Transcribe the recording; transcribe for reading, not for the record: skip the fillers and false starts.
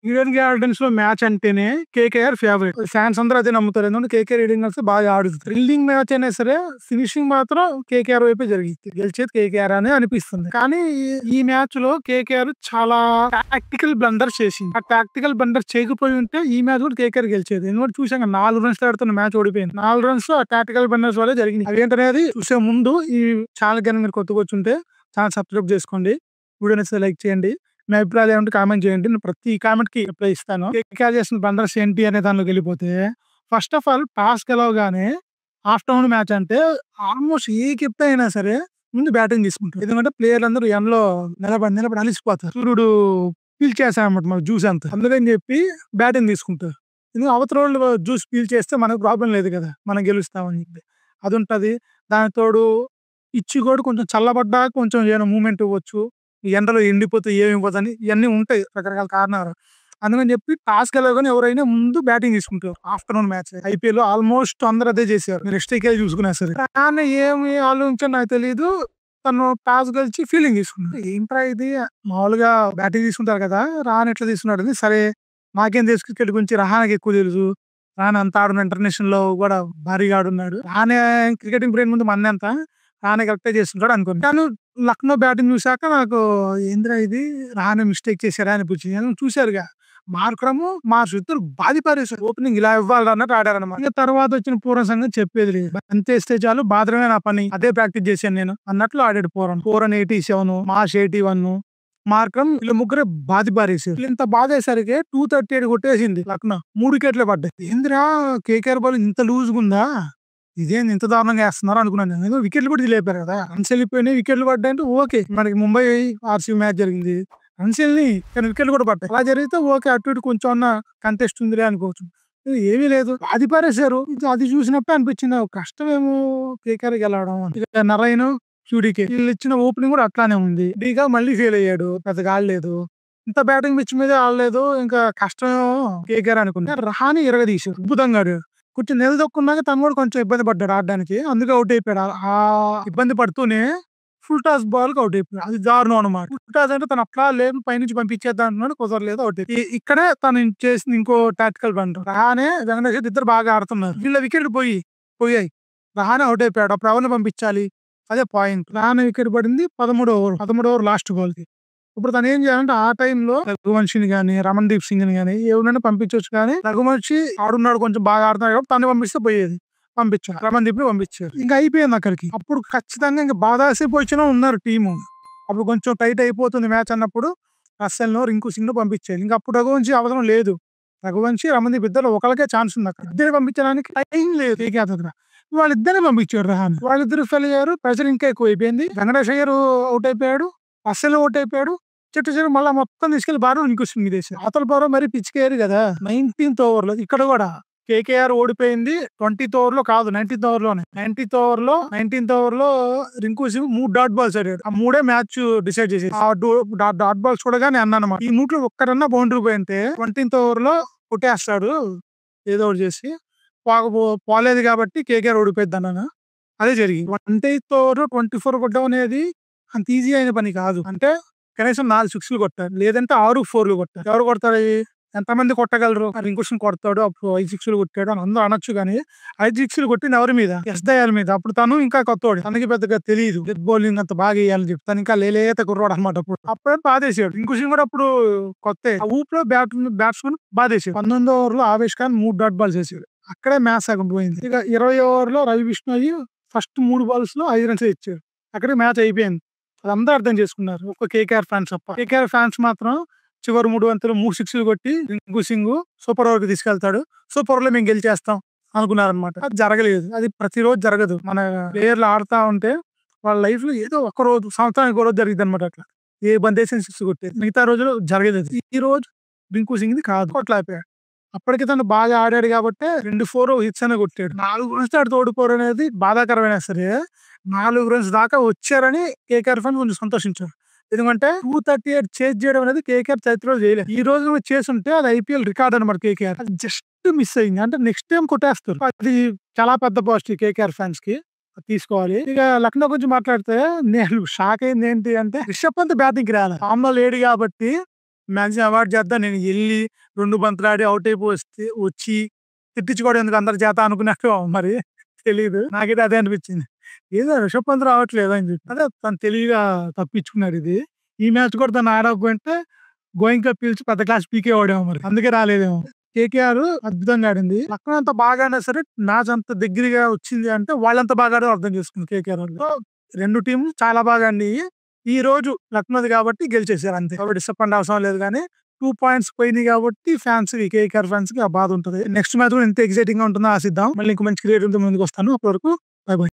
Eden gardens లో match అంటేనే KKR favourite. Fans అందరూ అదే నమ్ముతారు. ఎందుకంటే కేకేఆర్ ఈడెన్ గార్డెన్స్ బాగా ఆడుతుంది. థ్రిల్లింగ్ మ్యాచ్ అయినా సరే ఫినిషింగ్ మాత్రం కేకేఆర్ వైపే జరిగింది. గెలిచేది కేకేఆర్ అని అనిపిస్తుంది. కానీ ఈ మ్యాచ్ లో కేకేఆర్ చాలా టాక్టికల్ బ్లండర్ చేసింది. ఆ టాక్టికల్ బ్లండర్ చేయకపోయి ఉంటే ఈ మ్యాచ్ కూడా కేకేఆర్ గెలిచేది. ఎందుకంటే చూసాం 4 రన్స్ ఆడుతున్న మ్యాచ్ ఓడిపోయింది. 4 రన్స్ ఆ టాక్టికల్ బ్లండర్స్ వల్ల జరిగింది. అదేంటనేది చూసే ముందు ఈ ఛానల్ కానీ మీరు కొత్తగా వచ్చుంటే ఛానల్ సబ్స్క్రైబ్ చేసుకోండి. వీడియో నచ్చితే లైక్ చేయండి. మీ అభిప్రాయాలు ఏమంటే కామెంట్ చేయండి. నేను ప్రతి కామెంట్ కి రిప్లై ఇస్తాను. కేకేఆర్ చేసిన బ్లండర్స్ ఏంటి అనే దానిలోకి వెళ్ళిపోతే ఫస్ట్ ఆఫ్ ఆల్ టాస్ గెలవగానే ఆఫ్టర్నూన్ మ్యాచ్ అంటే ఆల్మోస్ట్ ఏ కెప్టెన్ అయినా సరే ముందు బ్యాటింగ్ తీసుకుంటారు. ఎందుకంటే ప్లేయర్లు అందరూ ఎండలో నిలబడి అలిసిపోతారు. సూర్యుడు పీల్చేసామన్నమాట మన జ్యూస్ అంతా. అందుకని చెప్పి బ్యాటింగ్ తీసుకుంటారు. ఎందుకంటే అవతల వాళ్ళు జ్యూస్ పీల్ చేస్తే మనకు ప్రాబ్లం లేదు కదా, మనం గెలుస్తామని చెప్పి అది ఉంటది. దాని తోడు ఇచ్చి కూడా కొంచెం చల్లబడ్డా కొంచెం ఏమైనా మూమెంట్ ఇవ్వచ్చు. ఈ ఎండలో ఎండిపోతే ఏమివ్వదని ఇవన్నీ ఉంటాయి రకరకాల కారణాలు. అందుకని చెప్పి టాస్ గెలవగానే ఎవరైనా ముందు బ్యాటింగ్ తీసుకుంటారు. ఆఫ్టర్నూన్ మ్యాచ్ ఐపీఎల్ ఆల్మోస్ట్ అందరూ అదే చేశారు. మీరు ఎస్టీకే చూసుకున్నా సరే కానీ ఏమి ఆలోచించో నాకు తెలియదు. తను టాస్ గెలిచి ఫీల్డింగ్ తీసుకున్నాడు. ఏంట్రా ఇది, మామూలుగా బ్యాటింగ్ తీసుకుంటారు కదా, రాన్ ఎట్లా తీసుకున్నాడు అని. సరే నాకేం తెలుసు క్రికెట్ గురించి, రహానకి ఎక్కువ తెలుసు. రాన్ అంత ఆడున్న ఇంటర్నేషనల్ లో కూడా భారీగా ఆడున్నాడు. రానే క్రికెటింగ్ బ్రెయిన్ ముందు మందంతా రానే కరెక్టే చేస్తుంటాడు అనుకోండి. కానీ లక్నో బ్యాటింగ్ చూసాక నాకు ఏంద్రా ఇది, రానే మిస్టేక్ చేశారా అనిపించింది. చూసారుగా మార్క్రము మార్చు ఇద్దరు బాధిపారేశారు. ఓపెనింగ్ ఇలా ఇవ్వాలి అన్నట్టు ఆడారనమాట. ఇంకా తర్వాత వచ్చిన పూర్వం సంగతి చెప్పేది లేదు. అంతే ఇస్తే చాలు, బాధమే నా పని, అదే ప్రాక్టీస్ చేశాను నేను అన్నట్లు ఆడాడు పూర్వం. 487, మార్చ్ 81, మార్క్రమ్ వీళ్ళు ముగ్గురే బాధిపారేశారు. ఇంత బాధేసరికి 238 కొట్టేసింది లక్నో. 3 వికెట్లే పడ్డాయి. ఏందిరా కేకేఆర్ బాల్ ఇంత లూజ్ గుందా, ఇదేంది ఇంత దారుణంగా వేస్తున్నారు అనుకున్నాను. నేను వికెట్లు కూడా లేపారు కదా, రన్స్ వెళ్ళిపోయినాయి, వికెట్లు పడ్డాయంటే ఓకే. మనకి ముంబై ఆర్సీబీ మ్యాచ్ జరిగింది, రన్స్ వెళ్ళి కానీ వికెట్లు కూడా పడ్డాయి. అలా జరిగితే ఓకే, అటు ఇటు కొంచెం అన్న కంటెస్ట్ ఉందిలే అనుకోవచ్చు. ఏమీ లేదు, అది పారేశారు. అది చూసినప్పుడు అనిపించింది కష్టమేమో కేకేఆర్ గెలవడం. నరైన్ క్యూడీకే వీళ్ళు ఇచ్చిన ఓపెనింగ్ కూడా అట్లానే ఉంది. డీగా మళ్ళీ ఫెయిల్ అయ్యాడు, పెద్దగా ఆడలేదు. ఇంత బ్యాటింగ్ పిచ్ మీద ఆడలేదు, ఇంకా కష్టం కేకేఆర్ అనుకున్నా. రహాని ఇరగదీశారు, అద్భుతంగా ఆడాడు. కొంచెం నిలదొక్కున్నాక తను కూడా కొంచెం ఇబ్బంది పడ్డాడు ఆడడానికి, అందుకే అవుట్ అయిపోయాడు. ఆ ఇబ్బంది పడుతూనే ఫుల్ టాస్ బాల్ కి అవుట్ అయిపోయాడు. అది దారుణం అనమాట. ఫుల్ టాస్ అంటే తను అట్లా లేదు, పైనుంచి పంపించేద్దాం అంటున్నాడు, కుదరలేదు, అవుట్ అయిపోయాడు. ఇక్కడే తను చేసిన ఇంకో టాక్టికల్ బండ్. రహానే వెంకటేష్ ఇద్దరు బాగా ఆడుతున్నారు. వీళ్ళ వికెట్ పోయాయి. రహానే అవుట్ అయిపోయాడు. అప్పుడు ఎవరిని పంపించాలి, అదే పాయింట్. రహానే వికెట్ పడింది 13 ఓవర్ లాస్ట్ బాల్ కి. ఇప్పుడు తను ఏం చేయాలంటే ఆ టైంలో రఘువంశిని గానీ, రమణ్దీప్ సింగ్ ని గానీ ఎవరైనా పంపించవచ్చు. కానీ రఘువంశి ఆడున్నాడు, కొంచెం బాగా ఆడుతున్నాడు కాబట్టి తను పంపిస్తే పోయేది. పంపించారు, రమణ్దీప్ ని పంపించారు. ఇంకా అయిపోయింది అక్కడికి. అప్పుడు ఖచ్చితంగా ఇంకా బాధాసి పొజిషన్ ఉన్నారు టీము. అప్పుడు కొంచెం టైట్ అయిపోతుంది మ్యాచ్ అన్నప్పుడు రస్సెల్ నో రింకు సింగ్ ను పంపించేది. ఇంకా అప్పుడు రఘువంశి అవసరం లేదు. రఘువంశి రమణ్దీప్ ఇద్దరు ఒకరికే ఛాన్స్ ఉంది. అక్కడ ఇద్దరు పంపించడానికి టైం లేదు కేకేఆర్ దగ్గర. వాళ్ళిద్దరిని పంపించారు రహాన్. వాళ్ళిద్దరు ఫెయిల్ అయ్యారు. ప్రెషర్ ఇంకా ఎక్కువ అయిపోయింది. వెంకటేష్ అయ్యర్ అవుట్ అయిపోయాడు, అస్సలు అవుట్ అయిపోయాడు. చెట్టు మళ్ళీ మొత్తం తీసుకెళ్లి బాగా ఇంకొస్తుంది దేశం. అవతల బారో మరి పిచ్చికేరు కదా. 19th ఓవర్ లో ఇక్కడ కూడా కేకేఆర్ ఓడిపోయింది. 20th ఓవర్ లో కాదు, 19th ఓవర్ లోనే. 19th ఓవర్ లో రింకు సింగ్ 3 డాట్ బాల్స్ ఆడాడు. ఆ 3 మ్యాచ్ డిసైడ్ చేసేది. ఆ డాట్ బాల్స్ చూడగానే అన్నానమాట, ఈ 3 ఒక్కరన్నా బౌండరీ పోయింటే 20th ఓవర్ లో కొట్టేస్తాడు ఏదో ఒకటి చేసి. పోలేదు కాబట్టి కేకేఆర్ ఓడిపోయింది అన్నాను. అదే జరిగింది. 20th ఓవర్ 24 కొట్టడం అనేది అంత ఈజీ అయిన పని కాదు. అంటే కనీసం 4 6లు కొట్టారు, లేదంటే 6 4లు కొట్టారు. ఎవరు కొడతారు, ఎంతమంది కొట్టగలరు? రింకుషన్ కొడతాడు, అప్పుడు 5 6లు కొట్టాడు అని అందరూ అనొచ్చు. కానీ 5 6లు కొట్టిన ఎవరి మీద, ఎస్ దయాల మీద. అప్పుడు తను ఇంకా కొత్తవాడు, తనకి పెద్దగా తెలియదు డెత్ బౌలింగ్ అంత బాగా వేయాలని చెప్పి. తను ఇంకా లేలేత కుర్రాడు అనమాట. అప్పుడే బాధేసాడు. రింకుషన్ కూడా అప్పుడు కొత్త ఊపిలో బ్యాట్స్మెన్ బాధేసాడు. 19th ఓవర్ లో ఆవేష్ ఖాన్ 3 డాట్ బాల్స్ వేసాడు. అక్కడే మ్యాచ్ సగం పోయింది. ఇక 20 ఓవర్ లో రవి విష్ణు అయ్యి ఫస్ట్ 3 బాల్స్ లో 5 రన్స్ ఇచ్చారు. అక్కడే మ్యాచ్ అయిపోయింది. అదంతా అర్థం చేసుకున్నారు, ఒక్క కేకేఆర్ ఫ్యాన్స్ తప్ప. కేకేఆర్ ఫ్యాన్స్ మాత్రం చివరి 3 బంతులు 3 6లు కొట్టి రింకు సింగ్ సూపర్ ఓవర్ కి తీసుకెళ్తాడు, సూపర్ ఓవర్ లో మేము గెలిచేస్తాం అనుకున్నారనమాట. అది జరగలేదు. అది ప్రతిరోజు జరగదు. మన ప్లేయర్లు ఆడుతా ఉంటే వాళ్ళ లైఫ్ లో ఏదో ఒక రోజు, సంవత్సరానికి ఒక రోజు జరిగింది అనమాట. అట్లా ఏ బందేసిన 6 కొట్టేది, మిగతా రోజులు జరగలేదు. ఈ రోజు రింకు సింగ్ కాదు, కొట్లాడిపోయాడు. అప్పటికి తను బాగా ఆడాడు కాబట్టి 2 హిట్స్ అనే కొట్టాడు. 4 రన్స్ ఆడు తోడుకోరు అనేది బాధాకరమైనా సరే 4 రన్స్ దాకా వచ్చారని కేకేఆర్ ఫ్యాన్స్ కొంచెం సంతోషించారు. ఎందుకంటే 238 చేజ్ చేయడం అనేది కేకేఆర్ చరిత్రలో చేయలేదు. ఈ రోజు చేసి ఉంటే అది ఐపీఎల్ రికార్డ్ అనమాట. కేకేఆర్ అది జస్ట్ మిస్ అయింది. అంటే నెక్స్ట్ టైం కొట్టేస్తారు. అది చాలా పెద్ద పాజిటివ్ కేకేఆర్ ఫ్యాన్స్ కి, తీసుకోవాలి. ఇక లక్నో గురించి మాట్లాడితే నేను షాక్ అయింది ఏంటి అంటే, రిషబ్ పంత్ బ్యాటింగ్ రాలి, ఫామ్ లో లేడు కాబట్టి మాక్సిమం అవాయిడ్ చేద్దాం. నేను ఎళ్లి 2 బంతులు ఆడి ఔట్ వచ్చి తిట్టించుకోవడం ఎందుకు అందరి చేత అనుకున్నాకో మరి తెలీదు. నాకైతే అదే అనిపించింది. ఏదో రిషబ్ పంత్ రావట్లేదు అని చెప్పి. అదే తను తెలివిగా తప్పించుకున్నాడు ఇది. ఈ మ్యాచ్ కూడా తను ఆడకపోయింటే గోయింకా పిలిచి పెద్ద క్లాస్ పీకేవాడేమో మరి. అందుకే రాలేదేమో. కేకేఆర్ అద్భుతంగా ఆడింది. లక్నో ఎంత బాగా ఆడినా సరే మ్యాచ్ అంత దగ్గరగా వచ్చింది అంటే వాళ్ళంత బాగా ఆడారో అర్థం చేసుకుంది కేకేఆర్ వాళ్ళు. సో 2 టీమ్లు చాలా బాగా ఆడినాయి. ఈ రోజు లక్నోది కాబట్టి గెలిచేసారు అంతే. కాబట్టి డిసప్పాయింట్ అవసరం లేదు గానీ 2 పాయింట్స్ పోయినాయి కాబట్టి కేకేఆర్ ఫ్యాన్స్ కి ఆ బాధ ఉంటది. నెక్స్ట్ మ్యాచ్ కూడా ఎంత ఎక్సైటింగ్ గా ఉంటుందో ఆశిద్దాం. మళ్ళీ ఇంకో మంచి క్రికెట్ ముందుకు వస్తాను. అప్పటి వరకు బై బై.